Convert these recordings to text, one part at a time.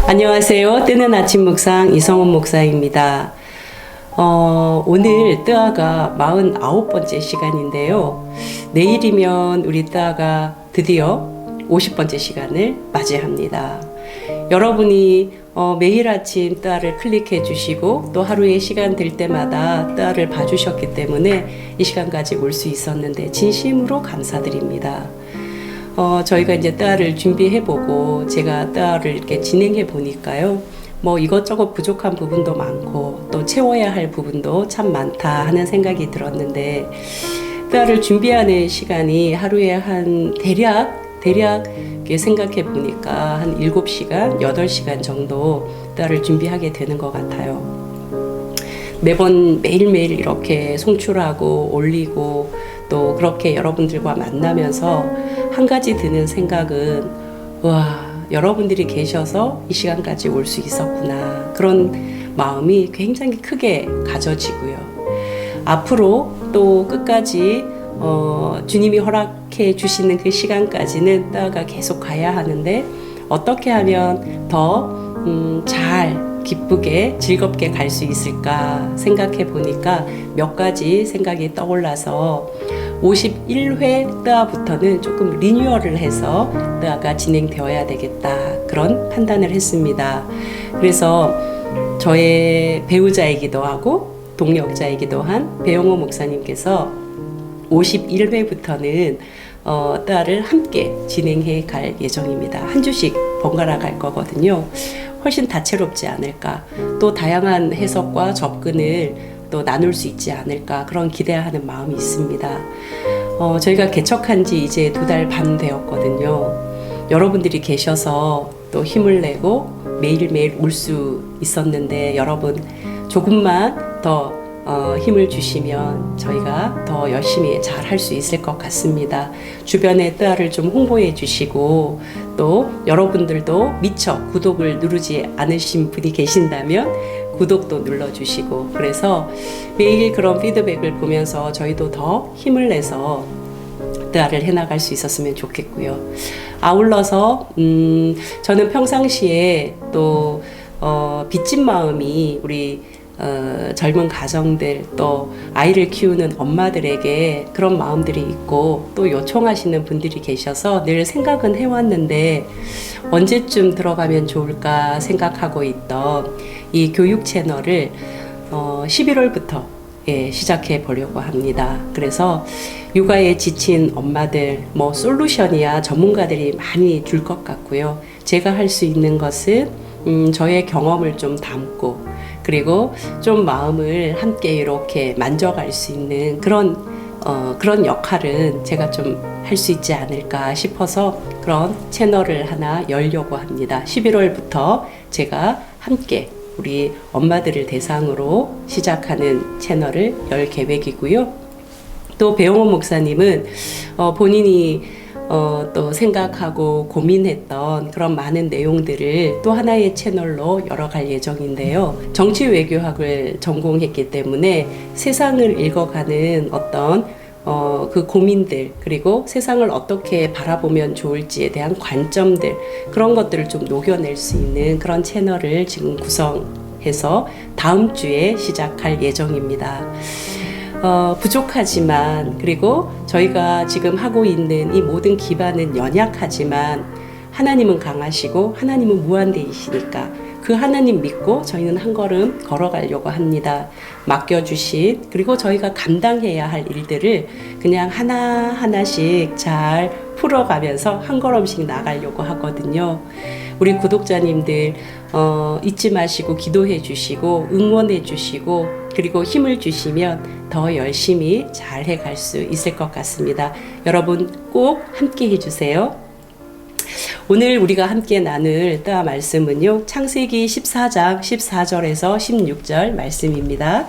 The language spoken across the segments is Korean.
안녕하세요. 뜨는 아침 묵상 이성훈 목사입니다. 오늘 뜨아가 49번째 시간인데요. 내일이면 우리 뜨아가 드디어 50번째 시간을 맞이합니다. 여러분이 매일 아침 뜨아를 클릭해 주시고 또 하루에 시간 될 때마다 뜨아를 봐주셨기 때문에 이 시간까지 올 수 있었는데 진심으로 감사드립니다. 저희가 이제 뜨아를 준비해보고 제가 뜨아를 이렇게 진행해 보니까요. 뭐 이것저것 부족한 부분도 많고 또 채워야 할 부분도 참 많다 하는 생각이 들었는데 뜨아를 준비하는 시간이 하루에 한 대략 생각해 보니까 한 7시간, 8시간 정도 뜨아를 준비하게 되는 것 같아요. 매번 매일매일 이렇게 송출하고 올리고 또 그렇게 여러분들과 만나면서 한 가지 드는 생각은 여러분들이 계셔서 이 시간까지 올 수 있었구나 그런 마음이 굉장히 크게 가져지고요. 앞으로 또 끝까지 주님이 허락해 주시는 그 시간까지는 뜨아가 계속 가야 하는데 어떻게 하면 더 잘 기쁘게 즐겁게 갈 수 있을까 생각해 보니까 몇 가지 생각이 떠올라서 51회 뜨아부터는 조금 리뉴얼을 해서 뜨아가 진행되어야 되겠다 그런 판단을 했습니다. 그래서 저의 배우자이기도 하고 동력자이기도 한 배영호 목사님께서 51회부터는 뜨아를 함께 진행해 갈 예정입니다. 한 주씩 번갈아 갈 거거든요. 훨씬 다채롭지 않을까, 또 다양한 해석과 접근을 또 나눌 수 있지 않을까 그런 기대하는 마음이 있습니다. 저희가 개척한 지 이제 2달 반 되었거든요. 여러분들이 계셔서 또 힘을 내고 매일매일 올 수 있었는데 여러분 조금만 더 힘을 주시면 저희가 더 열심히 잘 할 수 있을 것 같습니다. 주변에 뜨아를 좀 홍보해 주시고 또 여러분들도 미처 구독을 누르지 않으신 분이 계신다면 구독도 눌러주시고 그래서 매일 그런 피드백을 보면서 저희도 더 힘을 내서 뜨아를 해나갈 수 있었으면 좋겠고요. 아울러서 저는 평상시에 또 빚진 마음이 우리 젊은 가정들 또 아이를 키우는 엄마들에게 그런 마음들이 있고 또 요청하시는 분들이 계셔서 늘 생각은 해왔는데 언제쯤 들어가면 좋을까 생각하고 있던 이 교육 채널을 11월부터 시작해 보려고 합니다. 그래서 육아에 지친 엄마들 뭐 솔루션이야 전문가들이 많이 줄 것 같고요. 제가 할 수 있는 것은 저의 경험을 좀 담고 그리고 좀 마음을 함께 이렇게 만져갈 수 있는 그런 역할은 제가 좀 할 수 있지 않을까 싶어서 그런 채널을 하나 열려고 합니다. 11월부터 제가 함께 우리 엄마들을 대상으로 시작하는 채널을 열 계획이고요. 또 배영호 목사님은 본인이 또 생각하고 고민했던 그런 많은 내용들을 또 하나의 채널로 열어갈 예정인데요. 정치 외교학을 전공했기 때문에 세상을 읽어가는 어떤 그 고민들 그리고 세상을 어떻게 바라보면 좋을지에 대한 관점들 그런 것들을 좀 녹여낼 수 있는 그런 채널을 지금 구성해서 다음 주에 시작할 예정입니다. 부족하지만 그리고 저희가 지금 하고 있는 이 모든 기반은 연약하지만 하나님은 강하시고 하나님은 무한대이시니까 그 하나님 믿고 저희는 한 걸음 걸어가려고 합니다. 맡겨주신 그리고 저희가 감당해야 할 일들을 그냥 하나하나씩 잘 풀어가면서 한 걸음씩 나가려고 하거든요. 우리 구독자님들 잊지 마시고 기도해 주시고 응원해 주시고 그리고 힘을 주시면 더 열심히 잘 해갈 수 있을 것 같습니다. 여러분 꼭 함께 해주세요. 오늘 우리가 함께 나눌 뜨아 말씀은요. 창세기 14장 14절에서 16절 말씀입니다.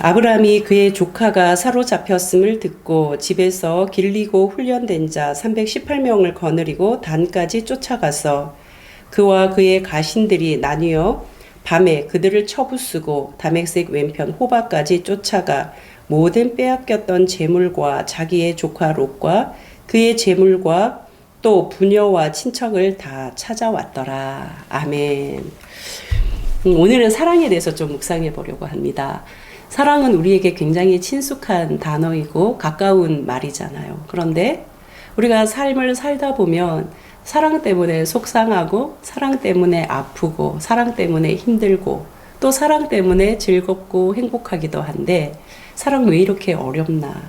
아브라함이 그의 조카가 사로잡혔음을 듣고 집에서 길리고 훈련된 자 318명을 거느리고 단까지 쫓아가서 그와 그의 가신들이 나뉘어 밤에 그들을 쳐부수고 다메섹 왼편 호바까지 쫓아가 모든 빼앗겼던 재물과 자기의 조카 롯과 그의 재물과 또 부녀와 친척을 다 찾아왔더라. 아멘. 오늘은 사랑에 대해서 좀 묵상해 보려고 합니다. 사랑은 우리에게 굉장히 친숙한 단어이고 가까운 말이잖아요. 그런데 우리가 삶을 살다 보면 사랑 때문에 속상하고, 사랑 때문에 아프고, 사랑 때문에 힘들고, 또 사랑 때문에 즐겁고 행복하기도 한데, 사랑 왜 이렇게 어렵나?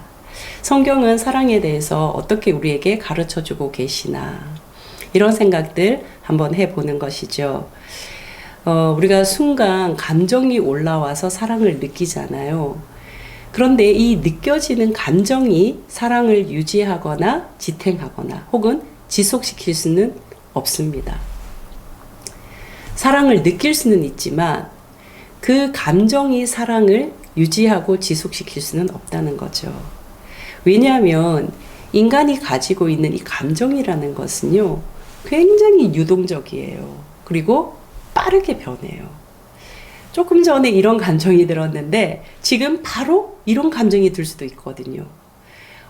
성경은 사랑에 대해서 어떻게 우리에게 가르쳐 주고 계시나? 이런 생각들 한번 해보는 것이죠. 우리가 순간 감정이 올라와서 사랑을 느끼잖아요. 그런데 이 느껴지는 감정이 사랑을 유지하거나 지탱하거나 혹은 지속시킬 수는 없습니다. 사랑을 느낄 수는 있지만 그 감정이 사랑을 유지하고 지속시킬 수는 없다는 거죠. 왜냐하면 인간이 가지고 있는 이 감정이라는 것은요, 굉장히 유동적이에요. 그리고 빠르게 변해요. 조금 전에 이런 감정이 들었는데 지금 바로 이런 감정이 들 수도 있거든요.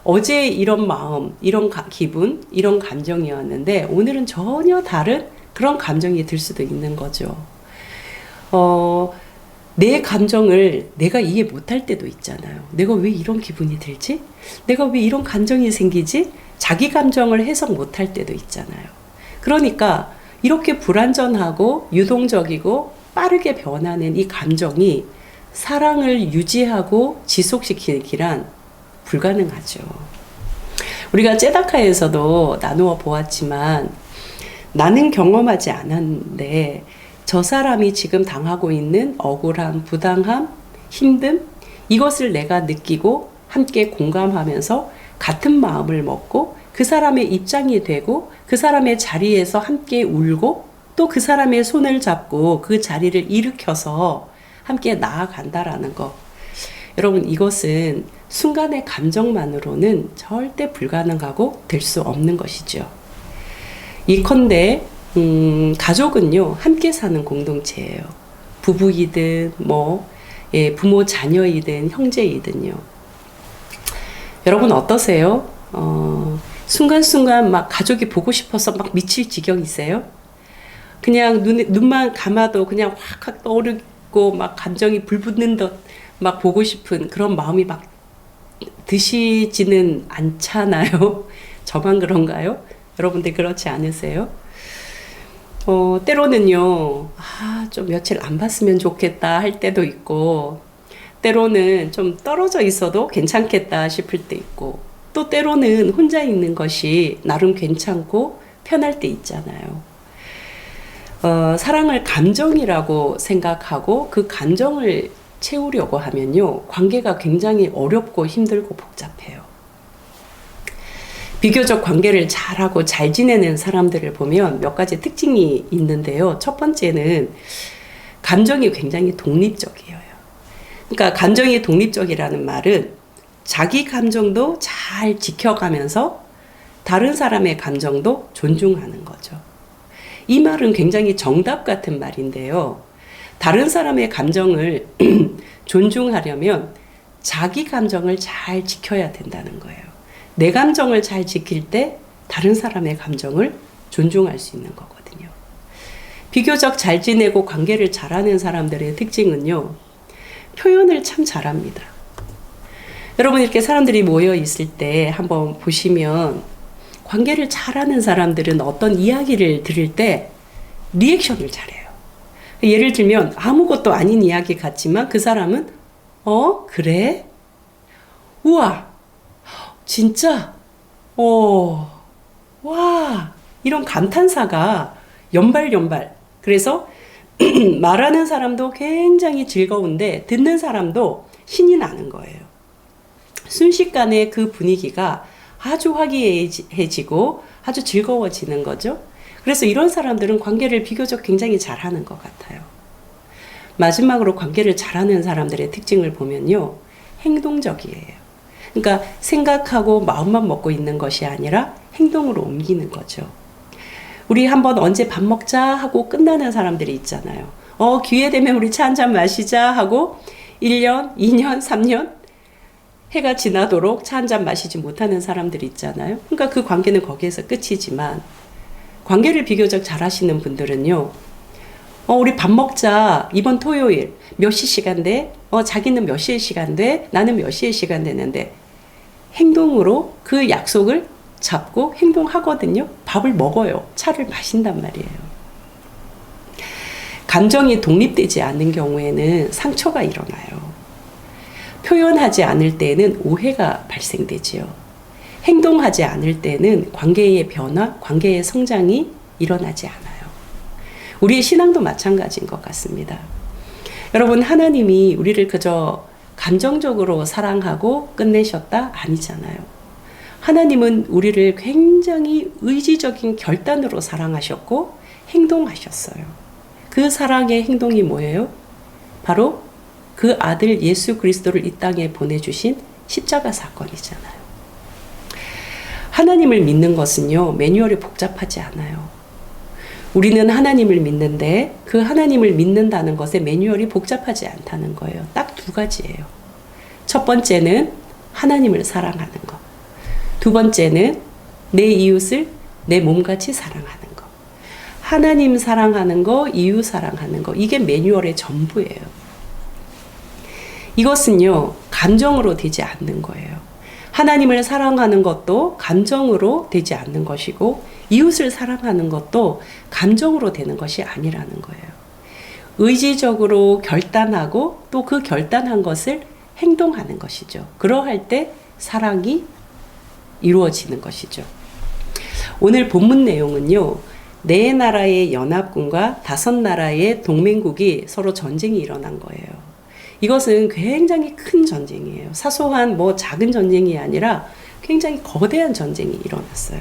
어제 이런 마음, 이런 기분, 이런 감정이었는데 오늘은 전혀 다른 그런 감정이 들 수도 있는 거죠. 내 감정을 내가 이해 못할 때도 있잖아요. 내가 왜 이런 기분이 들지? 내가 왜 이런 감정이 생기지? 자기 감정을 해석 못할 때도 있잖아요. 그러니까 이렇게 불완전하고 유동적이고 빠르게 변하는 이 감정이 사랑을 유지하고 지속시키기란 불가능하죠. 우리가 째다카에서도 나누어 보았지만 나는 경험하지 않았는데 저 사람이 지금 당하고 있는 억울함, 부당함, 힘듦 이것을 내가 느끼고 함께 공감하면서 같은 마음을 먹고 그 사람의 입장이 되고 그 사람의 자리에서 함께 울고 또 그 사람의 손을 잡고 그 자리를 일으켜서 함께 나아간다라는 것. 여러분 이것은 순간의 감정만으로는 절대 불가능하고 될 수 없는 것이죠. 이컨대 가족은요 함께 사는 공동체예요. 부부이든 부모 자녀이든 형제이든요. 여러분 어떠세요? 순간순간 막 가족이 보고 싶어서 막 미칠 지경이세요? 그냥 눈만 감아도 그냥 확 떠오르고 막 감정이 불붙는 듯 막 보고 싶은 그런 마음이 막 드시지는 않잖아요. 저만 그런가요? 여러분들 그렇지 않으세요? 때로는요, 좀 며칠 안 봤으면 좋겠다 할 때도 있고, 때로는 좀 떨어져 있어도 괜찮겠다 싶을 때 있고, 또 때로는 혼자 있는 것이 나름 괜찮고 편할 때 있잖아요. 사랑을 감정이라고 생각하고 그 감정을 채우려고 하면요, 관계가 굉장히 어렵고 힘들고 복잡해요. 비교적 관계를 잘하고 잘 지내는 사람들을 보면 몇 가지 특징이 있는데요. 첫 번째는 감정이 굉장히 독립적이에요. 그러니까 감정이 독립적이라는 말은 자기 감정도 잘 지켜가면서 다른 사람의 감정도 존중하는 거죠. 이 말은 굉장히 정답 같은 말인데요. 다른 사람의 감정을 존중하려면 자기 감정을 잘 지켜야 된다는 거예요. 내 감정을 잘 지킬 때 다른 사람의 감정을 존중할 수 있는 거거든요. 비교적 잘 지내고 관계를 잘하는 사람들의 특징은요, 표현을 참 잘합니다. 여러분 이렇게 사람들이 모여 있을 때 한번 보시면 관계를 잘하는 사람들은 어떤 이야기를 들을 때 리액션을 잘해요. 예를 들면 아무것도 아닌 이야기 같지만 그 사람은 그래? 우와 진짜? 와 이런 감탄사가 연발연발. 그래서 말하는 사람도 굉장히 즐거운데 듣는 사람도 신이 나는 거예요. 순식간에 그 분위기가 아주 화기애애해지고 아주 즐거워지는 거죠. 그래서 이런 사람들은 관계를 비교적 굉장히 잘하는 것 같아요. 마지막으로 관계를 잘하는 사람들의 특징을 보면요, 행동적이에요. 그러니까 생각하고 마음만 먹고 있는 것이 아니라 행동으로 옮기는 거죠. 우리 한번 언제 밥 먹자 하고 끝나는 사람들이 있잖아요. 기회 되면 우리 차 한잔 마시자 하고 1년, 2년, 3년 해가 지나도록 차 한 잔 마시지 못하는 사람들이 있잖아요. 그러니까 그 관계는 거기에서 끝이지만 관계를 비교적 잘 하시는 분들은요. 우리 밥 먹자. 이번 토요일 몇 시 시간 돼? 자기는 몇 시에 시간 돼? 나는 몇 시에 시간 되는데 행동으로 그 약속을 잡고 행동하거든요. 밥을 먹어요. 차를 마신단 말이에요. 감정이 독립되지 않는 경우에는 상처가 일어나요. 표현하지 않을 때는 오해가 발생되지요. 행동하지 않을 때는 관계의 변화, 관계의 성장이 일어나지 않아요. 우리의 신앙도 마찬가지인 것 같습니다. 여러분, 하나님이 우리를 그저 감정적으로 사랑하고 끝내셨다? 아니잖아요. 하나님은 우리를 굉장히 의지적인 결단으로 사랑하셨고 행동하셨어요. 그 사랑의 행동이 뭐예요? 바로 그 아들 예수 그리스도를 이 땅에 보내주신 십자가 사건이잖아요. 하나님을 믿는 것은요, 매뉴얼이 복잡하지 않아요. 우리는 하나님을 믿는데 그 하나님을 믿는다는 것에 매뉴얼이 복잡하지 않다는 거예요. 딱 두 가지예요. 첫 번째는 하나님을 사랑하는 것. 두 번째는 내 이웃을 내 몸같이 사랑하는 것. 하나님 사랑하는 거, 이웃 사랑하는 거. 이게 매뉴얼의 전부예요. 이것은요, 감정으로 되지 않는 거예요. 하나님을 사랑하는 것도 감정으로 되지 않는 것이고 이웃을 사랑하는 것도 감정으로 되는 것이 아니라는 거예요. 의지적으로 결단하고 또 그 결단한 것을 행동하는 것이죠. 그러할 때 사랑이 이루어지는 것이죠. 오늘 본문 내용은요. 4나라의 연합군과 5나라의 동맹국이 서로 전쟁이 일어난 거예요. 이것은 굉장히 큰 전쟁이에요. 사소한 작은 전쟁이 아니라 굉장히 거대한 전쟁이 일어났어요.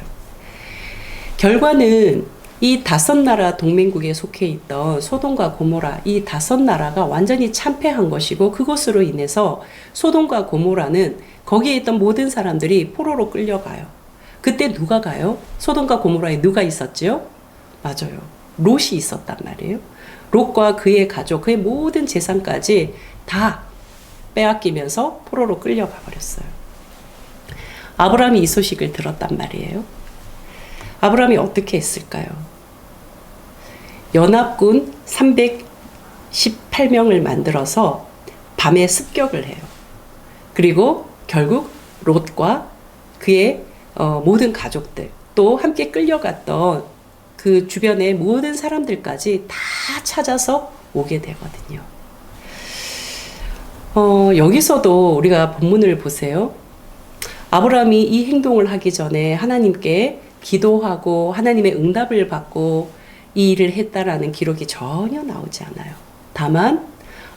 결과는 이 5나라 동맹국에 속해 있던 소돔과 고모라, 이 5나라가 완전히 참패한 것이고 그것으로 인해서 소돔과 고모라는 거기에 있던 모든 사람들이 포로로 끌려가요. 그때 누가 가요? 소돔과 고모라에 누가 있었죠? 맞아요. 롯이 있었단 말이에요. 롯과 그의 가족, 그의 모든 재산까지 다 빼앗기면서 포로로 끌려가 버렸어요. 아브라함이 이 소식을 들었단 말이에요. 아브라함이 어떻게 했을까요? 연합군 318명을 만들어서 밤에 습격을 해요. 그리고 결국 롯과 그의 모든 가족들, 또 함께 끌려갔던 그 주변의 모든 사람들까지 다 찾아서 오게 되거든요. 여기서도 우리가 본문을 보세요. 아브라함이 이 행동을 하기 전에 하나님께 기도하고 하나님의 응답을 받고 이 일을 했다라는 기록이 전혀 나오지 않아요. 다만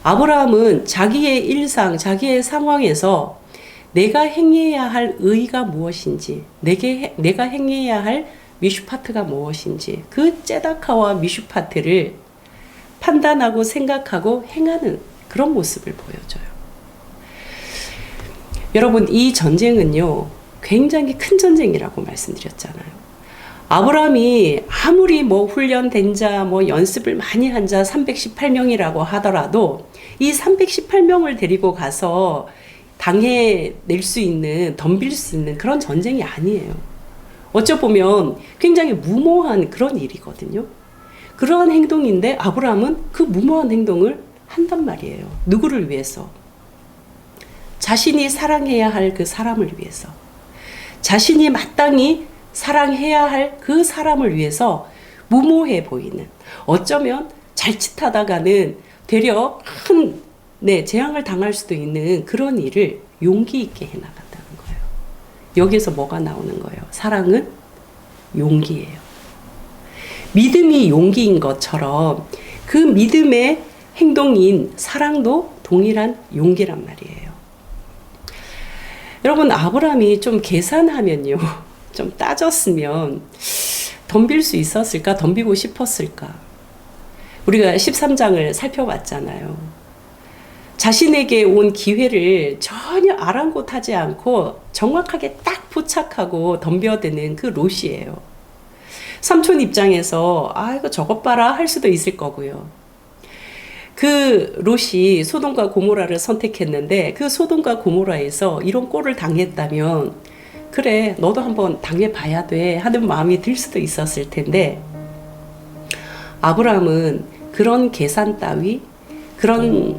아브라함은 자기의 일상, 자기의 상황에서 내가 행해야 할 의가 무엇인지, 내가 행해야 할 미슈파트가 무엇인지 그 째다카와 미슈파트를 판단하고 생각하고 행하는 그런 모습을 보여줘요. 여러분, 이 전쟁은요 굉장히 큰 전쟁이라고 말씀드렸잖아요. 아브라함이 아무리 훈련된 자, 연습을 많이 한 자 318명이라고 하더라도 이 318명을 데리고 가서 당해낼 수 있는, 덤빌 수 있는 그런 전쟁이 아니에요. 어쩌보면 굉장히 무모한 그런 일이거든요. 그러한 행동인데 아브라함은 그 무모한 행동을 한단 말이에요. 누구를 위해서? 자신이 사랑해야 할 그 사람을 위해서. 자신이 마땅히 사랑해야 할 그 사람을 위해서 무모해 보이는, 어쩌면 자칫하다가는 되려 큰 재앙을 당할 수도 있는 그런 일을 용기 있게 해나간다는 거예요. 여기서 뭐가 나오는 거예요? 사랑은 용기예요. 믿음이 용기인 것처럼 그 믿음의 행동인 사랑도 동일한 용기란 말이에요. 여러분, 아브라함이 좀 계산하면요, 좀 따졌으면 덤빌 수 있었을까? 덤비고 싶었을까? 우리가 13장을 살펴봤잖아요. 자신에게 온 기회를 전혀 아랑곳하지 않고 정확하게 딱 포착하고 덤벼드는 그 롯이에요. 삼촌 입장에서 이거 저것 봐라 할 수도 있을 거고요. 그 롯이 소돔과 고모라를 선택했는데 그 소돔과 고모라에서 이런 꼴을 당했다면 그래 너도 한번 당해봐야 돼 하는 마음이 들 수도 있었을 텐데 아브라함은 그런 계산 따위 그런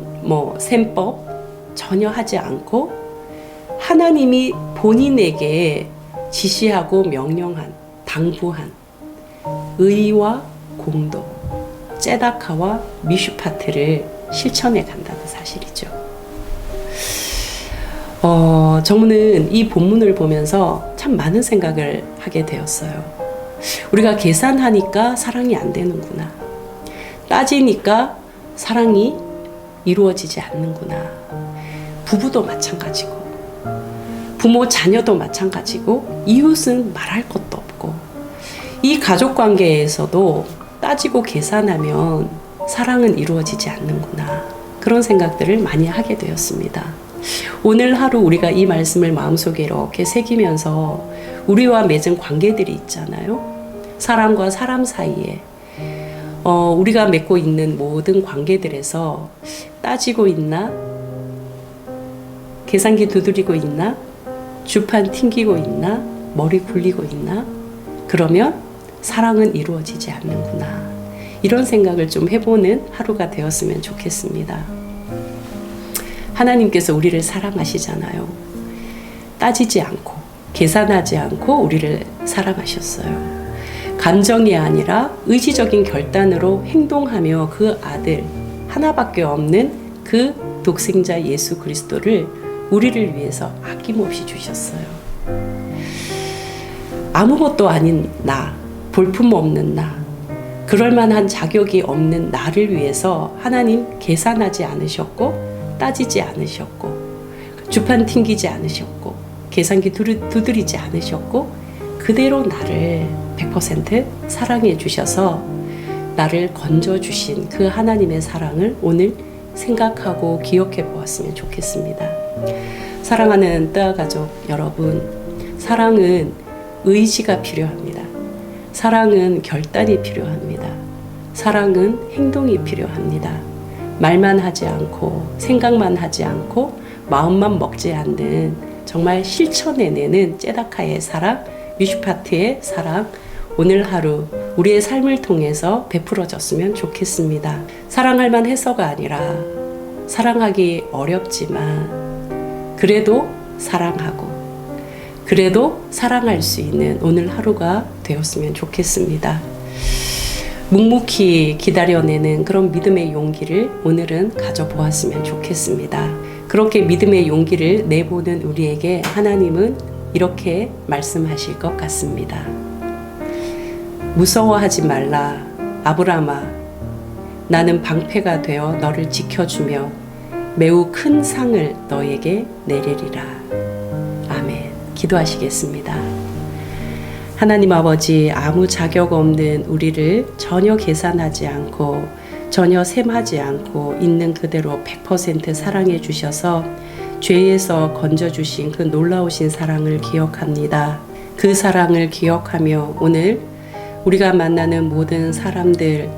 셈법 전혀 하지 않고 하나님이 본인에게 지시하고 명령한 당부한 의와 공도 ጼ다카와 미슈파트를 실천해 간다는 사실이죠. 저는 이 본문을 보면서 참 많은 생각을 하게 되었어요. 우리가 계산하니까 사랑이 안 되는구나. 따지니까 사랑이 이루어지지 않는구나. 부부도 마찬가지고 부모 자녀도 마찬가지고 이웃은 말할 것도 없고 이 가족 관계에서도 따지고 계산하면 사랑은 이루어지지 않는구나. 그런 생각들을 많이 하게 되었습니다. 오늘 하루 우리가 이 말씀을 마음속에 이렇게 새기면서 우리와 맺은 관계들이 있잖아요. 사람과 사람 사이에 우리가 맺고 있는 모든 관계들에서 따지고 있나? 계산기 두드리고 있나? 주판 튕기고 있나? 머리 굴리고 있나? 그러면 사랑은 이루어지지 않는구나. 이런 생각을 좀 해보는 하루가 되었으면 좋겠습니다. 하나님께서 우리를 사랑하시잖아요. 따지지 않고 계산하지 않고 우리를 사랑하셨어요. 감정이 아니라 의지적인 결단으로 행동하며 그 아들 하나밖에 없는 그 독생자 예수 그리스도를 우리를 위해서 아낌없이 주셨어요. 아무것도 아닌 나, 볼품없는 나, 그럴만한 자격이 없는 나를 위해서 하나님 계산하지 않으셨고 따지지 않으셨고 주판 튕기지 않으셨고 계산기 두드리지 않으셨고 그대로 나를 100% 사랑해 주셔서 나를 건져주신 그 하나님의 사랑을 오늘 생각하고 기억해 보았으면 좋겠습니다. 사랑하는 뜨아 가족 여러분, 사랑은 의지가 필요합니다. 사랑은 결단이 필요합니다. 사랑은 행동이 필요합니다. 말만 하지 않고 생각만 하지 않고 마음만 먹지 않는 정말 실천해내는 ጼ다카의 사랑, 미슈파트의 사랑 오늘 하루 우리의 삶을 통해서 베풀어졌으면 좋겠습니다. 사랑할 만해서가 아니라 사랑하기 어렵지만 그래도 사랑하고 그래도 사랑할 수 있는 오늘 하루가 되었으면 좋겠습니다. 묵묵히 기다려내는 그런 믿음의 용기를 오늘은 가져보았으면 좋겠습니다. 그렇게 믿음의 용기를 내보는 우리에게 하나님은 이렇게 말씀하실 것 같습니다. 무서워하지 말라. 아브라함아, 나는 방패가 되어 너를 지켜주며 매우 큰 상을 너에게 내리리라. 아멘. 기도하시겠습니다. 하나님 아버지, 아무 자격 없는 우리를 전혀 계산하지 않고 전혀 셈하지 않고 있는 그대로 100% 사랑해 주셔서 죄에서 건져주신 그 놀라우신 사랑을 기억합니다. 그 사랑을 기억하며 오늘 우리가 만나는 모든 사람들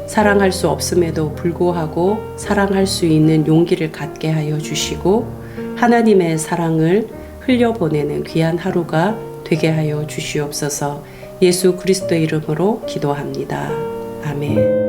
사랑할 수 없음에도 불구하고 사랑할 수 있는 용기를 갖게 하여 주시고 하나님의 사랑을 흘려보내는 귀한 하루가 되게 하여 주시옵소서. 예수 그리스도의 이름으로 기도합니다. 아멘.